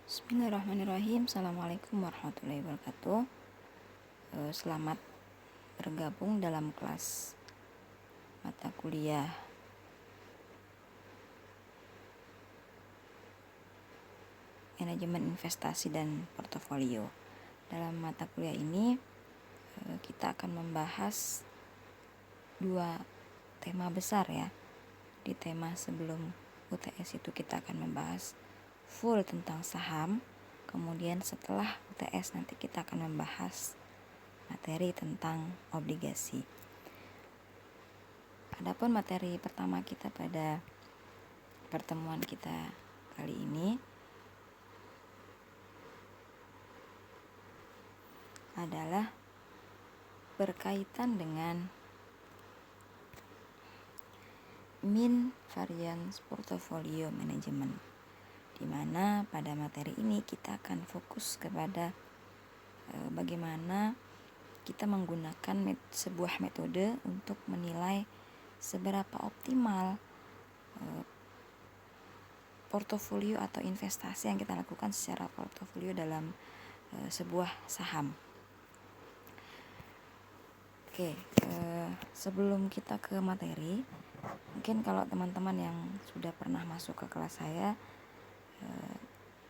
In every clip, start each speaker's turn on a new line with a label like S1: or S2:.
S1: Bismillahirrahmanirrahim. Assalamualaikum warahmatullahi wabarakatuh. Selamat bergabung dalam kelas mata kuliah Manajemen Investasi dan Portofolio. Dalam mata kuliah ini kita akan membahas dua tema besar ya. Di tema sebelum UTS itu kita akan membahas full tentang saham. Kemudian setelah UTS nanti kita akan membahas materi tentang obligasi. Adapun materi pertama kita pada pertemuan kita kali ini adalah berkaitan dengan mean variance portfolio management, di mana pada materi ini kita akan fokus kepada bagaimana kita menggunakan sebuah metode untuk menilai seberapa optimal portofolio atau investasi yang kita lakukan secara portofolio dalam sebuah saham. Oke, sebelum kita ke materi, mungkin kalau teman-teman yang sudah pernah masuk ke kelas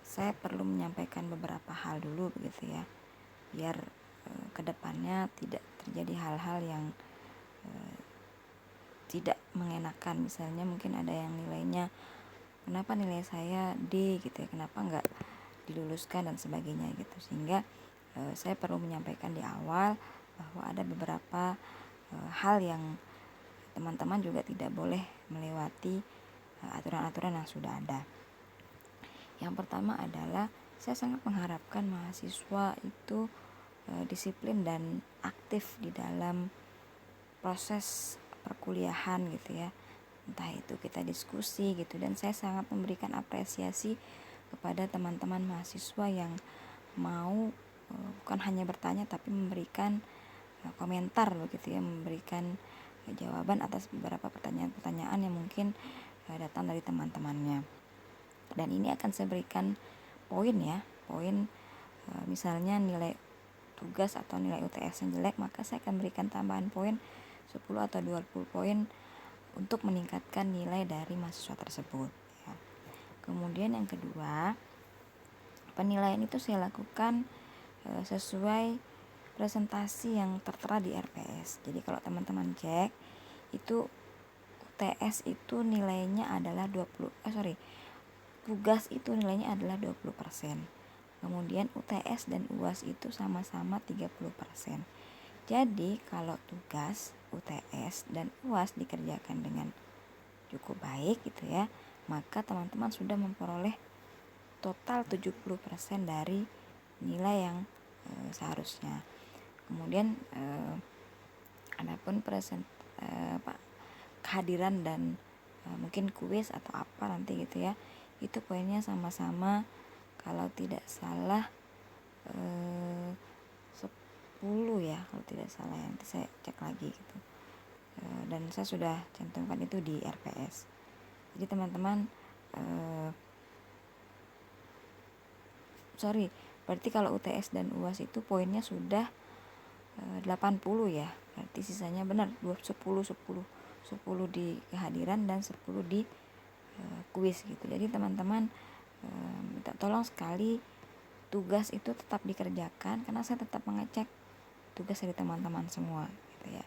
S1: saya perlu menyampaikan beberapa hal dulu begitu ya, biar kedepannya tidak terjadi hal-hal yang tidak mengenakan. Misalnya mungkin ada yang nilainya, kenapa nilai saya D gitu ya, kenapa nggak diluluskan dan sebagainya gitu. Sehingga saya perlu menyampaikan di awal bahwa ada beberapa hal yang teman-teman juga tidak boleh melewati aturan-aturan yang sudah ada. Yang pertama adalah saya sangat mengharapkan mahasiswa itu disiplin dan aktif di dalam proses perkuliahan gitu ya, entah itu kita diskusi gitu, dan saya sangat memberikan apresiasi kepada teman-teman mahasiswa yang mau bukan hanya bertanya tapi memberikan komentar begitu ya, memberikan jawaban atas beberapa pertanyaan-pertanyaan yang mungkin datang dari teman-temannya. Dan ini akan saya berikan poin ya, misalnya nilai tugas atau nilai UTS yang jelek, maka saya akan berikan tambahan poin 10 atau 20 poin untuk meningkatkan nilai dari mahasiswa tersebut ya. Kemudian yang kedua, penilaian itu saya lakukan sesuai presentasi yang tertera di RPS. Jadi kalau teman-teman cek itu UTS itu nilainya adalah tugas itu nilainya adalah 20%. Kemudian UTS dan UAS itu sama-sama 30%. Jadi kalau tugas, UTS dan UAS dikerjakan dengan cukup baik gitu ya, maka teman-teman sudah memperoleh total 70% dari nilai yang seharusnya. Kemudian adapun kehadiran dan mungkin kuis atau apa nanti gitu ya, itu poinnya sama-sama kalau tidak salah 10 ya, kalau tidak salah ya, nanti saya cek lagi gitu. Dan saya sudah cantumkan itu di RPS. Jadi teman-teman berarti kalau UTS dan UAS itu poinnya sudah 80 ya, berarti sisanya benar 10 di kehadiran dan 10 di kuis gitu. Jadi teman-teman minta tolong sekali tugas itu tetap dikerjakan, karena saya tetap mengecek tugas dari teman-teman semua gitu ya.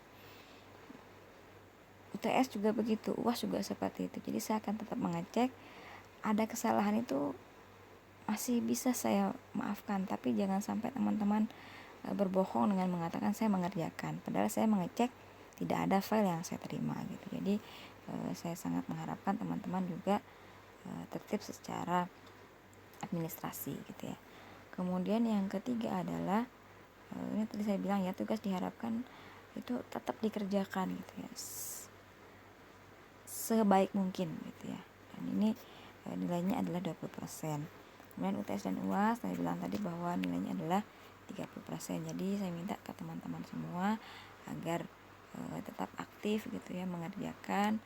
S1: UTS juga begitu, UAS juga seperti itu. Jadi saya akan tetap mengecek, ada kesalahan itu masih bisa saya maafkan, tapi jangan sampai teman-teman berbohong dengan mengatakan saya mengerjakan, padahal saya mengecek tidak ada file yang saya terima gitu. Jadi saya sangat mengharapkan teman-teman juga tertib secara administrasi gitu ya. Kemudian yang ketiga adalah ini tadi saya bilang ya, tugas diharapkan itu tetap dikerjakan gitu ya, sebaik mungkin gitu ya. Dan ini nilainya adalah 20%. Kemudian UTS dan UAS saya bilang tadi bahwa nilainya adalah 30%. Jadi saya minta ke teman-teman semua agar tetap aktif gitu ya mengerjakan.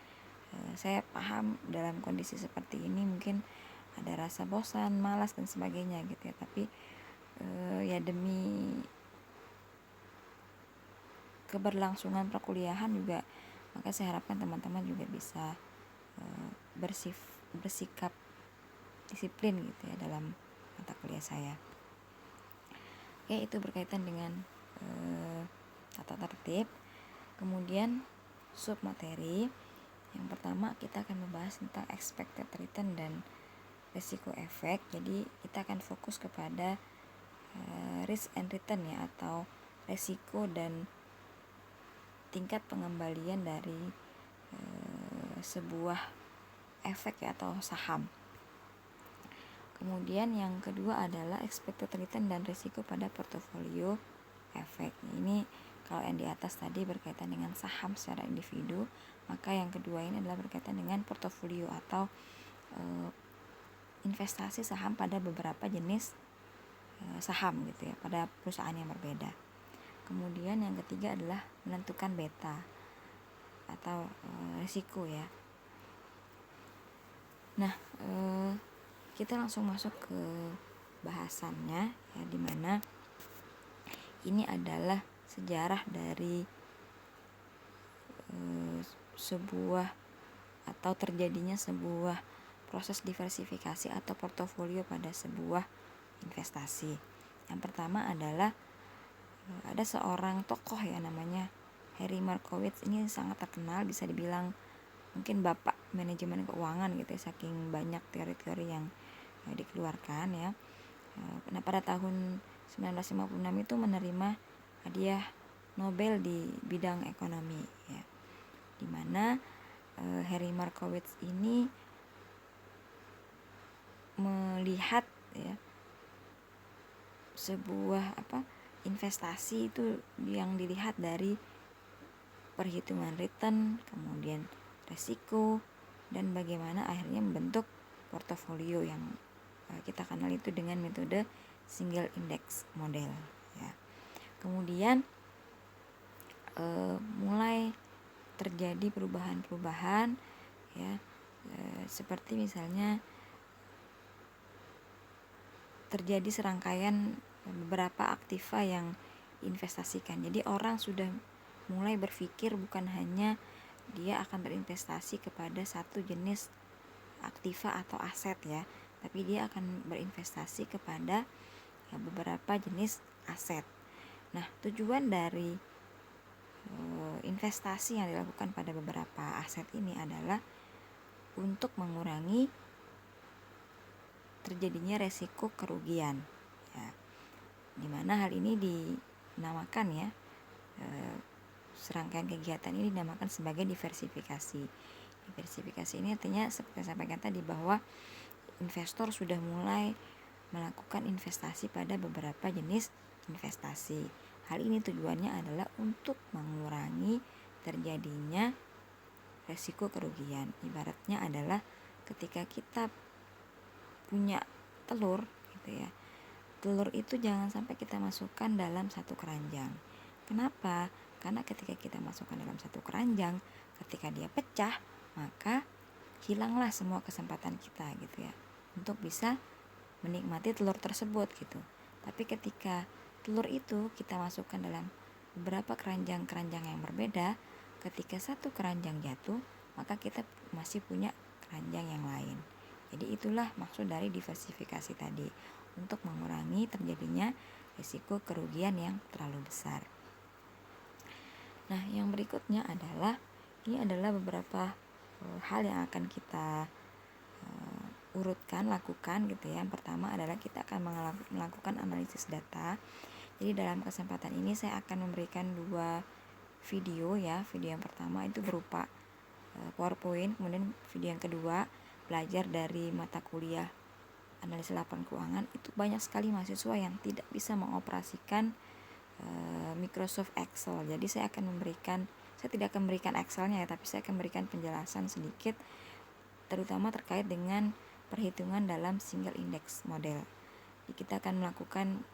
S1: Saya paham dalam kondisi seperti ini mungkin ada rasa bosan, malas dan sebagainya gitu ya. Tapi ya demi keberlangsungan perkuliahan juga, maka saya harapkan teman-teman juga bisa bersikap disiplin gitu ya dalam mata kuliah saya. Oke, itu berkaitan dengan tata tertib. Kemudian sub materi. Yang pertama kita akan membahas tentang expected return dan risiko efek. Jadi kita akan fokus kepada risk and return ya, atau risiko dan tingkat pengembalian dari sebuah efek ya, atau saham. Kemudian yang kedua adalah expected return dan risiko pada portofolio efek. Ini kalau yang di atas tadi berkaitan dengan saham secara individu, maka yang kedua ini adalah berkaitan dengan portofolio atau investasi saham pada beberapa jenis saham gitu ya, pada perusahaan yang berbeda. Kemudian yang ketiga adalah menentukan beta atau risiko ya. Nah, kita langsung masuk ke bahasannya ya, dimana ini adalah sejarah dari sebuah atau terjadinya sebuah proses diversifikasi atau portofolio pada sebuah investasi. Yang pertama adalah ada seorang tokoh ya, namanya Harry Markowitz. Ini sangat terkenal, bisa dibilang mungkin bapak manajemen keuangan gitu ya, saking banyak teori-teori yang dikeluarkan ya. Nah, pada tahun 1956 itu menerima hadiah Nobel di bidang ekonomi ya, dimana Harry Markowitz ini melihat ya sebuah investasi itu yang dilihat dari perhitungan return, kemudian resiko, dan bagaimana akhirnya membentuk portofolio yang kita kenal itu dengan metode single index model ya. Kemudian mulai terjadi perubahan-perubahan ya, seperti misalnya terjadi serangkaian beberapa aktiva yang investasikan. Jadi orang sudah mulai berpikir bukan hanya dia akan berinvestasi kepada satu jenis aktiva atau aset ya, tapi dia akan berinvestasi kepada beberapa jenis aset. Nah, tujuan dari investasi yang dilakukan pada beberapa aset ini adalah untuk mengurangi terjadinya resiko kerugian ya, dimana hal ini dinamakan ya, serangkaian kegiatan ini dinamakan sebagai diversifikasi. Diversifikasi ini artinya seperti saya sampaikan tadi, bahwa investor sudah mulai melakukan investasi pada beberapa jenis investasi. Hal ini tujuannya adalah untuk mengurangi terjadinya resiko kerugian. Ibaratnya adalah ketika kita punya telur gitu ya, telur itu jangan sampai kita masukkan dalam satu keranjang. Kenapa? Karena ketika kita masukkan dalam satu keranjang, ketika dia pecah, maka hilanglah semua kesempatan kita gitu ya untuk bisa menikmati telur tersebut gitu. Tapi ketika telur itu kita masukkan dalam beberapa keranjang-keranjang yang berbeda, ketika satu keranjang jatuh, maka kita masih punya keranjang yang lain. Jadi itulah maksud dari diversifikasi tadi, untuk mengurangi terjadinya risiko kerugian yang terlalu besar. Nah, yang berikutnya adalah ini adalah beberapa hal yang akan kita lakukan gitu ya. Yang pertama adalah kita akan melakukan analisis data. Jadi dalam kesempatan ini saya akan memberikan 2 video ya. Video yang pertama itu berupa PowerPoint, kemudian video yang kedua belajar dari mata kuliah analisis laporan keuangan. Itu banyak sekali mahasiswa yang tidak bisa mengoperasikan Microsoft Excel. Jadi saya tidak akan memberikan Excelnya ya, tapi saya akan memberikan penjelasan sedikit, terutama terkait dengan perhitungan dalam single index model. Jadi kita akan melakukan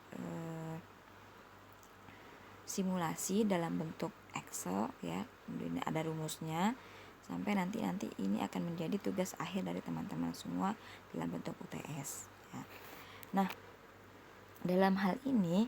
S1: simulasi dalam bentuk Excel ya, kemudian ada rumusnya. sampai nanti ini akan menjadi tugas akhir dari teman-teman semua dalam bentuk UTS ya. Nah, dalam hal ini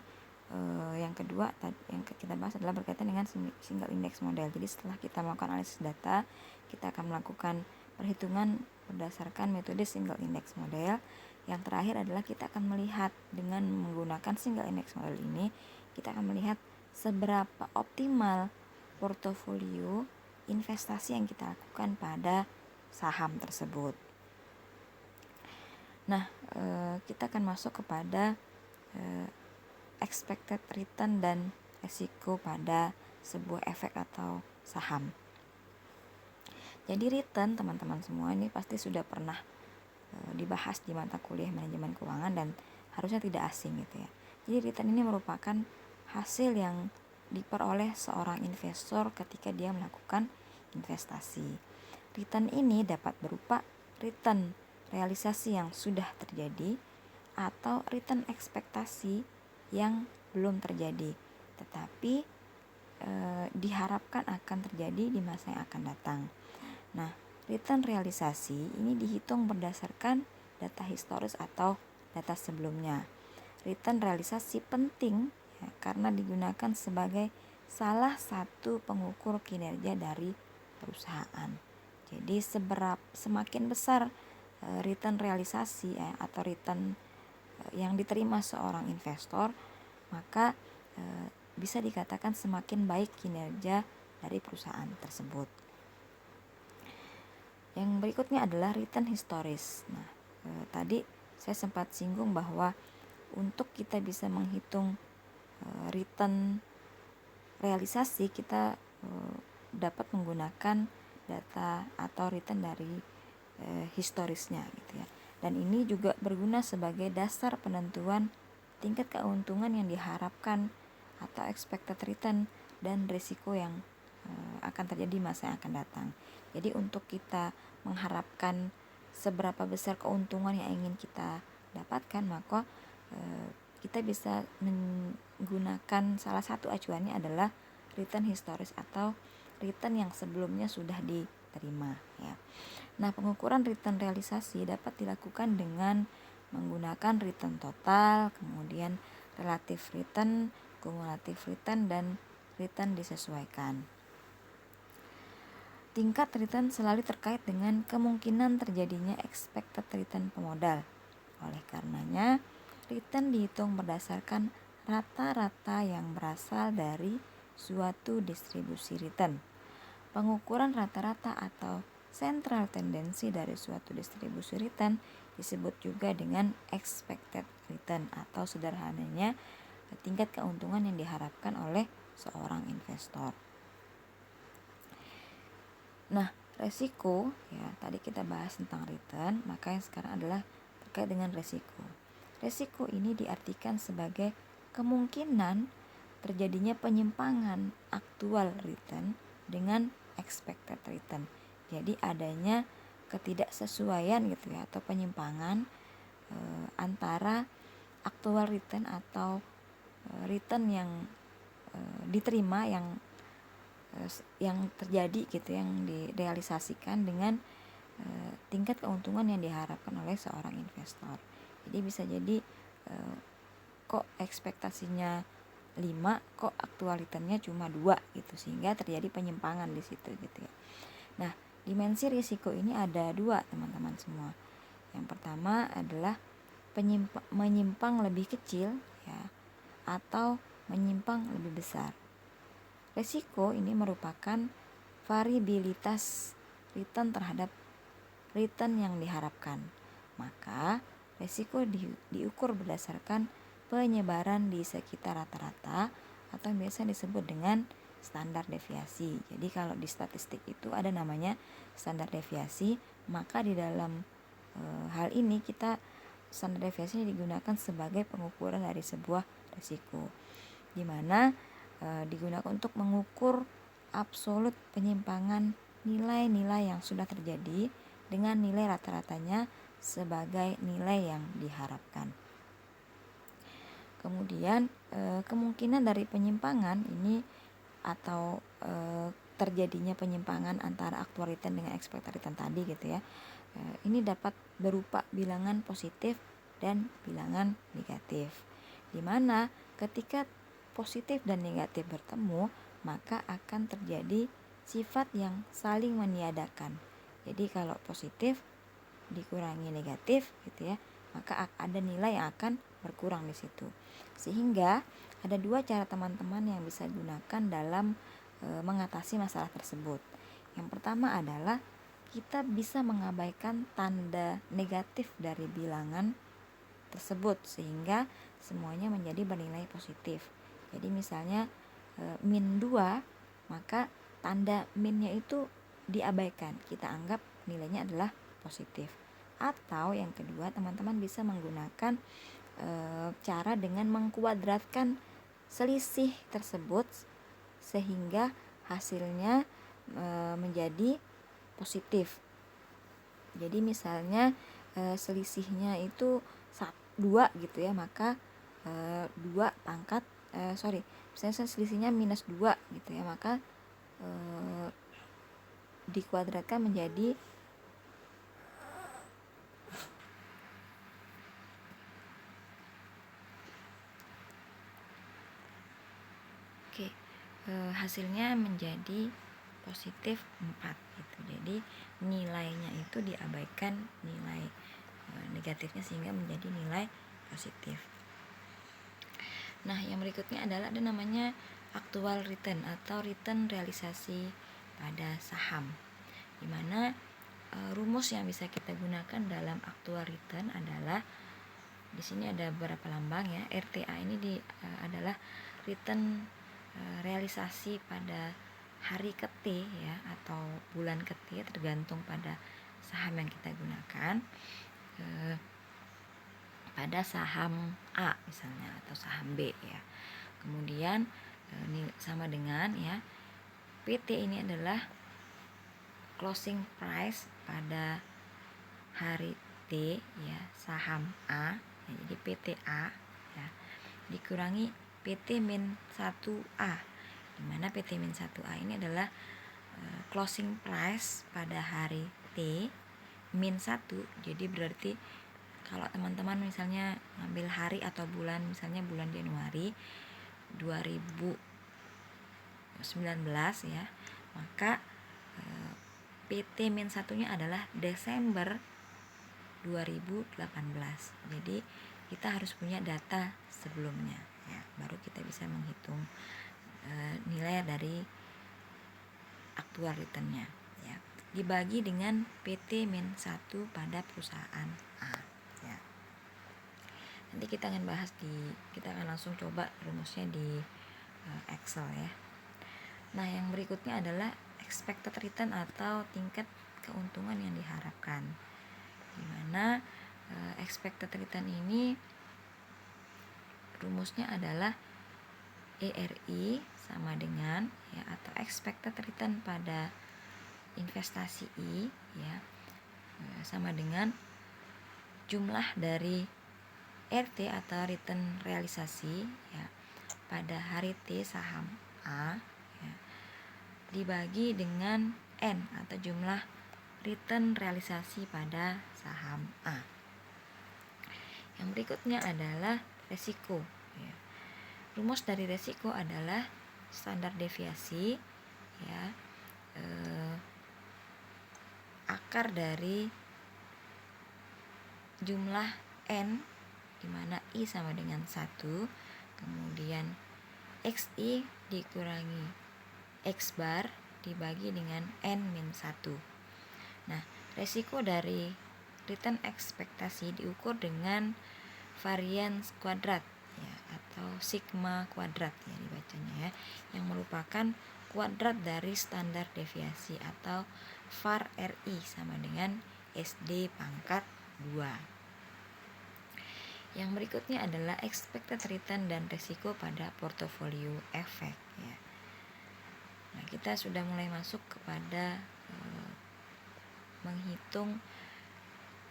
S1: yang kedua yang kita bahas adalah berkaitan dengan single index model. Jadi setelah kita melakukan analisis data, kita akan melakukan perhitungan berdasarkan metode single index model. Yang terakhir adalah kita akan melihat dengan menggunakan single index model ini, kita akan melihat seberapa optimal portofolio investasi yang kita lakukan pada saham tersebut. Nah, kita akan masuk kepada expected return dan resiko pada sebuah efek atau saham. Jadi return, teman-teman semua, ini pasti sudah pernah dibahas di mata kuliah manajemen keuangan dan harusnya tidak asing gitu ya. Jadi return ini merupakan hasil yang diperoleh seorang investor ketika dia melakukan investasi. Return ini dapat berupa return realisasi yang sudah terjadi atau return ekspektasi yang belum terjadi, tetapi diharapkan akan terjadi di masa yang akan datang. Nah, return realisasi ini dihitung berdasarkan data historis atau data sebelumnya. Return realisasi penting ya, karena digunakan sebagai salah satu pengukur kinerja dari perusahaan. Jadi semakin besar return realisasi atau return yang diterima seorang investor, maka bisa dikatakan semakin baik kinerja dari perusahaan tersebut. Yang berikutnya adalah return historis. Nah, tadi saya sempat singgung bahwa untuk kita bisa menghitung return realisasi, kita dapat menggunakan data atau return dari historisnya gitu ya. Dan ini juga berguna sebagai dasar penentuan tingkat keuntungan yang diharapkan atau expected return dan risiko yang akan terjadi masa yang akan datang. Jadi untuk kita mengharapkan seberapa besar keuntungan yang ingin kita dapatkan, maka kita bisa menggunakan salah satu acuannya adalah return historis atau return yang sebelumnya sudah diterima ya. Nah, pengukuran return realisasi dapat dilakukan dengan menggunakan return total, kemudian relative return, kumulatif return, dan return disesuaikan. Tingkat return selalu terkait dengan kemungkinan terjadinya expected return pemodal. Oleh karenanya, return dihitung berdasarkan rata-rata yang berasal dari suatu distribusi return. Pengukuran rata-rata atau central tendency dari suatu distribusi return disebut juga dengan expected return atau sederhananya tingkat keuntungan yang diharapkan oleh seorang investor. Nah, resiko ya, tadi kita bahas tentang return, maka yang sekarang adalah terkait dengan resiko. Resiko ini diartikan sebagai kemungkinan terjadinya penyimpangan aktual return dengan expected return. Jadi adanya ketidaksesuaian gitu ya, atau penyimpangan antara aktual return atau return yang diterima yang terjadi gitu, yang direalisasikan dengan tingkat keuntungan yang diharapkan oleh seorang investor. Jadi bisa jadi kok ekspektasinya 5, kok aktual returnnya cuma 2 gitu, sehingga terjadi penyimpangan di situ gitu ya. Nah, dimensi risiko ini ada 2 teman-teman semua. Yang pertama adalah menyimpang lebih kecil ya, atau menyimpang lebih besar. Risiko ini merupakan variabilitas return terhadap return yang diharapkan. Maka risiko diukur berdasarkan penyebaran di sekitar rata-rata atau yang biasa disebut dengan standar deviasi. Jadi kalau di statistik itu ada namanya standar deviasi, maka di dalam hal ini kita standar deviasi digunakan sebagai pengukuran dari sebuah risiko, di mana digunakan untuk mengukur absolut penyimpangan nilai-nilai yang sudah terjadi dengan nilai rata-ratanya sebagai nilai yang diharapkan. Kemudian kemungkinan dari penyimpangan ini atau terjadinya penyimpangan antara actual return dengan expected return tadi gitu ya. Ini dapat berupa bilangan positif dan bilangan negatif. Dimana ketika positif dan negatif bertemu, maka akan terjadi sifat yang saling meniadakan. Jadi kalau positif dikurangi negatif gitu ya, maka ada nilai yang akan berkurang di situ. Sehingga ada dua cara teman-teman yang bisa gunakan dalam mengatasi masalah tersebut. Yang pertama adalah kita bisa mengabaikan tanda negatif dari bilangan tersebut sehingga semuanya menjadi bernilai positif. Jadi misalnya min 2, maka tanda minnya itu diabaikan, kita anggap nilainya adalah positif. Atau yang kedua, teman-teman bisa menggunakan cara dengan mengkuadratkan selisih tersebut sehingga hasilnya menjadi positif. Jadi misalnya selisihnya itu 2 gitu ya, maka 2 pangkat misalnya selisihnya minus 2 gitu ya, maka dikuadratkan menjadi hasilnya menjadi positif 4 gitu. Jadi nilainya itu diabaikan nilai negatifnya sehingga menjadi nilai positif. Nah, yang berikutnya adalah ada namanya actual return atau return realisasi pada saham. Di mana rumus yang bisa kita gunakan dalam actual return adalah di sini ada beberapa lambang ya. RTA ini adalah return realisasi pada hari ke-T ya atau bulan ke-T, tergantung pada saham yang kita gunakan. Pada saham A misalnya atau saham B ya. Kemudian sama dengan ya, PT ini adalah closing price pada hari T ya, saham A ya, jadi PTA ya, dikurangi PT min 1A, dimana PT min 1A ini adalah closing price pada hari T min 1. Jadi berarti kalau teman-teman misalnya ngambil hari atau bulan, misalnya bulan Januari 2019 ya, maka PT min 1-nya adalah Desember 2018. Jadi kita harus punya data sebelumnya ya, baru kita bisa menghitung nilai dari actual return-nya ya. Dibagi dengan PT min 1 pada perusahaan A ya. Nanti kita akan langsung coba rumusnya di Excel ya. Nah, yang berikutnya adalah expected return atau tingkat keuntungan yang diharapkan. Dimana expected return ini rumusnya adalah ERI sama dengan ya, atau expected return pada investasi I ya, sama dengan jumlah dari RT atau return realisasi ya pada hari T saham A ya, dibagi dengan N atau jumlah return realisasi pada saham A. Yang berikutnya adalah resiko ya. Rumus dari resiko adalah standar deviasi ya, akar dari jumlah N, di mana I sama dengan 1, kemudian XI dikurangi X bar dibagi dengan N min 1. Nah, resiko dari return ekspektasi diukur dengan varians kuadrat ya, atau sigma kuadrat ya dibacanya ya, yang merupakan kuadrat dari standar deviasi atau VAR RI sama dengan SD pangkat 2. Yang berikutnya adalah expected return dan resiko pada portofolio efek ya. Nah, kita sudah mulai masuk kepada menghitung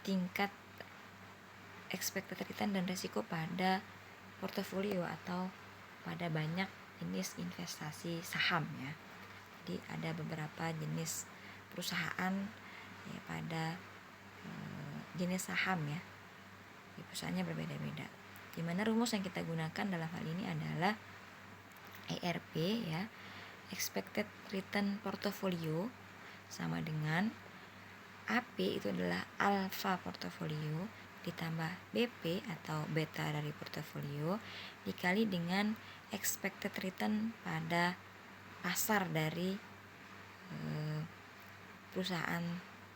S1: tingkat expected return dan resiko pada portofolio atau pada banyak jenis investasi saham ya. Jadi ada beberapa jenis perusahaan ya, pada jenis saham ya. Di perusahaannya berbeda-beda. Dimana rumus yang kita gunakan dalam hal ini adalah ERP ya, expected return portfolio, sama dengan AP itu adalah alpha portfolio ditambah BP atau beta dari portofolio dikali dengan expected return pada pasar dari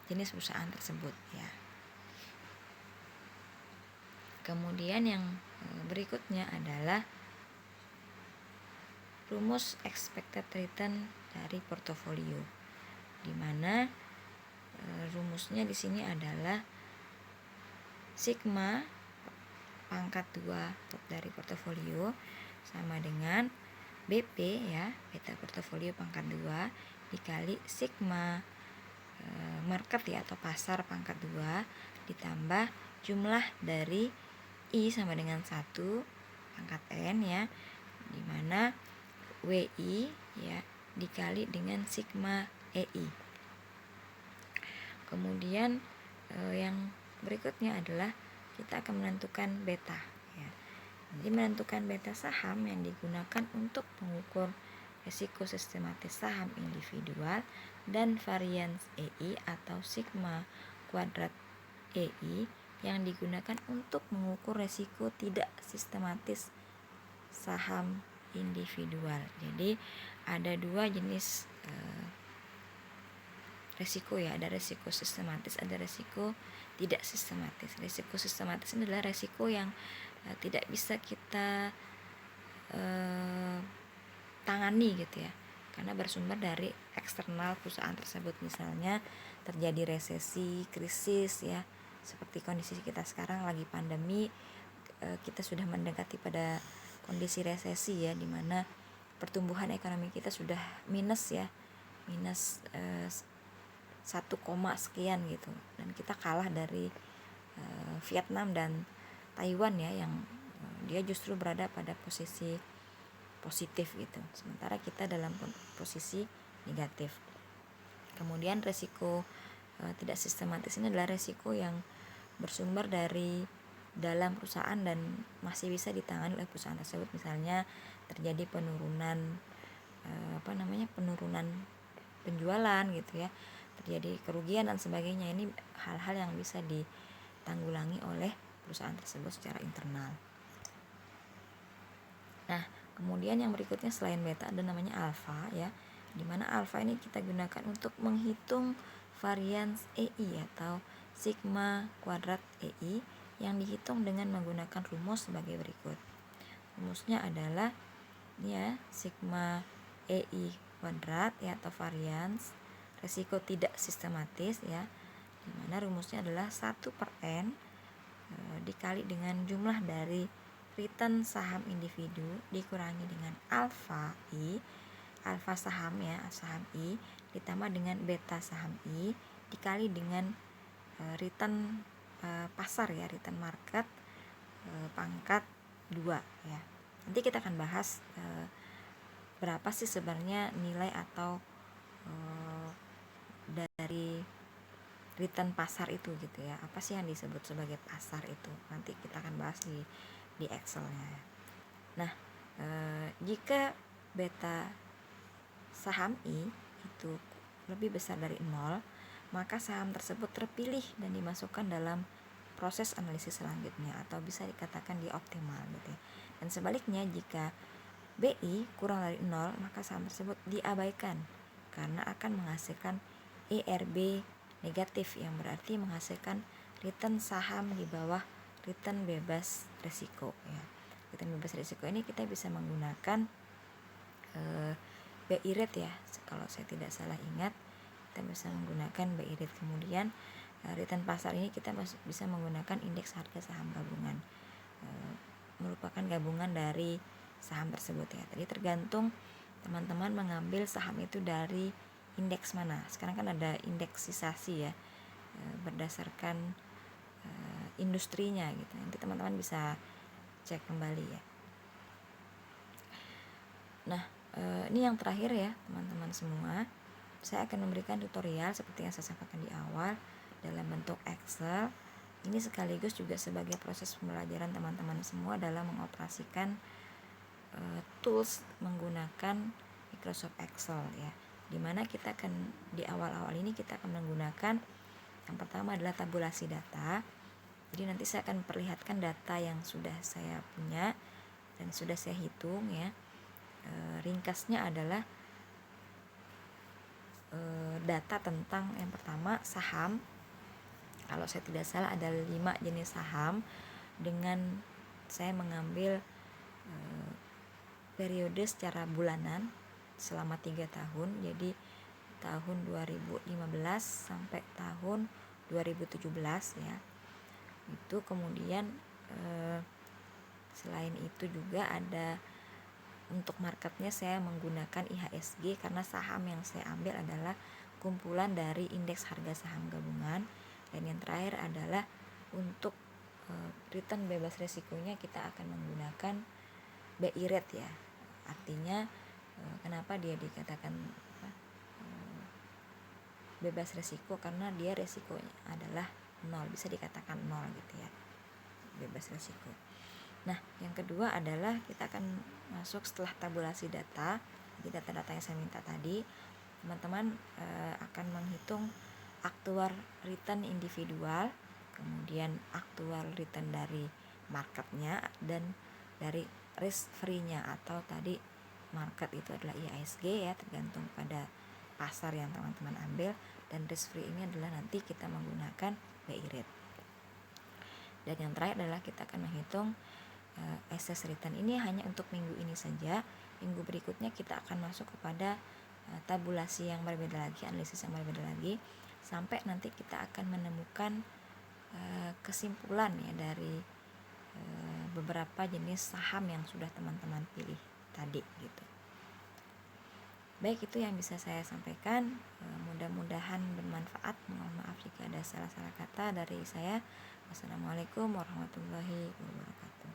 S1: jenis perusahaan tersebut ya. Kemudian yang berikutnya adalah rumus expected return dari portofolio, di mana rumusnya di sini adalah sigma pangkat 2 dari portofolio sama dengan BP ya, beta portofolio pangkat 2 dikali sigma market ya atau pasar pangkat 2 ditambah jumlah dari I sama dengan 1 pangkat N ya, dimana WI ya dikali dengan sigma EI. Kemudian yang berikutnya adalah kita akan menentukan beta ya. Jadi menentukan beta saham yang digunakan untuk mengukur risiko sistematis saham individual dan varians EI atau sigma kuadrat EI yang digunakan untuk mengukur risiko tidak sistematis saham individual. Jadi ada dua jenis risiko ya, ada risiko sistematis, ada risiko tidak sistematis. Risiko sistematis adalah risiko yang tidak bisa kita tangani gitu ya, karena bersumber dari eksternal perusahaan tersebut. Misalnya terjadi resesi, krisis ya, seperti kondisi kita sekarang lagi pandemi, kita sudah mendekati pada kondisi resesi ya, dimana pertumbuhan ekonomi kita sudah minus ya, minus 1, sekian gitu, dan kita kalah dari Vietnam dan Taiwan ya, yang dia justru berada pada posisi positif gitu, sementara kita dalam posisi negatif. Kemudian resiko tidak sistematis ini adalah resiko yang bersumber dari dalam perusahaan dan masih bisa ditangani oleh perusahaan tersebut. Misalnya terjadi penurunan penurunan penjualan gitu ya, terjadi kerugian dan sebagainya. Ini hal-hal yang bisa ditanggulangi oleh perusahaan tersebut secara internal. Nah, kemudian yang berikutnya selain beta ada namanya alfa ya, dimana alfa ini kita gunakan untuk menghitung varians EI atau sigma kuadrat EI yang dihitung dengan menggunakan rumus sebagai berikut. Rumusnya adalah ya, sigma EI kuadrat ya atau varians resiko tidak sistematis ya, dimana rumusnya adalah 1/N dikali dengan jumlah dari return saham individu dikurangi dengan alfa I, alfa saham ya, saham I ditambah dengan beta saham I dikali dengan return pasar ya, return market pangkat 2 ya. Nanti kita akan bahas berapa sih sebenarnya nilai atau dari return pasar itu gitu ya, apa sih yang disebut sebagai pasar itu, nanti kita akan bahas di Excel-nya. Nah, jika beta saham I itu lebih besar dari 0, maka saham tersebut terpilih dan dimasukkan dalam proses analisis selanjutnya atau bisa dikatakan dia optimal gitu ya. Dan sebaliknya jika BI kurang dari 0, maka saham tersebut diabaikan karena akan menghasilkan ERB negatif, yang berarti menghasilkan return saham di bawah return bebas risiko ya. Return bebas risiko ini kita bisa menggunakan BI rate ya, kalau saya tidak salah ingat kita bisa menggunakan BI rate. Kemudian return pasar ini kita bisa menggunakan indeks harga saham gabungan, merupakan gabungan dari saham tersebut ya. Tadi tergantung teman-teman mengambil saham itu dari indeks mana. Sekarang kan ada indeksisasi ya, berdasarkan industrinya gitu. Nanti teman-teman bisa cek kembali ya. Nah, Ini yang terakhir ya teman-teman semua, saya akan memberikan tutorial seperti yang saya sampaikan di awal dalam bentuk Excel. Ini sekaligus juga sebagai proses pembelajaran teman-teman semua dalam mengoperasikan tools menggunakan Microsoft Excel ya. Dimana kita akan di awal-awal ini kita akan menggunakan yang pertama adalah tabulasi data. Jadi nanti saya akan perlihatkan data yang sudah saya punya dan sudah saya hitung ya. Ringkasnya adalah data tentang yang pertama saham. Kalau saya tidak salah ada 5 jenis saham dengan saya mengambil periode secara bulanan selama 3 tahun. Jadi tahun 2015 sampai tahun 2017 ya. Itu kemudian selain itu juga ada untuk marketnya saya menggunakan IHSG karena saham yang saya ambil adalah kumpulan dari indeks harga saham gabungan. Dan yang terakhir adalah untuk return bebas resikonya kita akan menggunakan BI rate ya. Artinya kenapa dia dikatakan bebas resiko, karena dia resikonya adalah 0, bisa dikatakan 0 gitu ya, bebas resiko. Nah, yang kedua adalah kita akan masuk setelah tabulasi data. Jadi data-data yang saya minta tadi, teman-teman akan menghitung aktual return individual, kemudian aktual return dari marketnya, dan dari risk free-nya atau tadi market itu adalah IHSG ya, tergantung pada pasar yang teman-teman ambil, dan risk free ini adalah nanti kita menggunakan BI rate. Dan yang terakhir adalah kita akan menghitung excess return. Ini hanya untuk minggu ini saja. Minggu berikutnya kita akan masuk kepada tabulasi yang berbeda lagi, analisis yang berbeda lagi, sampai nanti kita akan menemukan kesimpulan ya dari beberapa jenis saham yang sudah teman-teman pilih tadi gitu. Baik, itu yang bisa saya sampaikan. Mudah-mudahan bermanfaat. Mohon maaf jika ada salah-salah kata dari saya. Wassalamualaikum warahmatullahi wabarakatuh.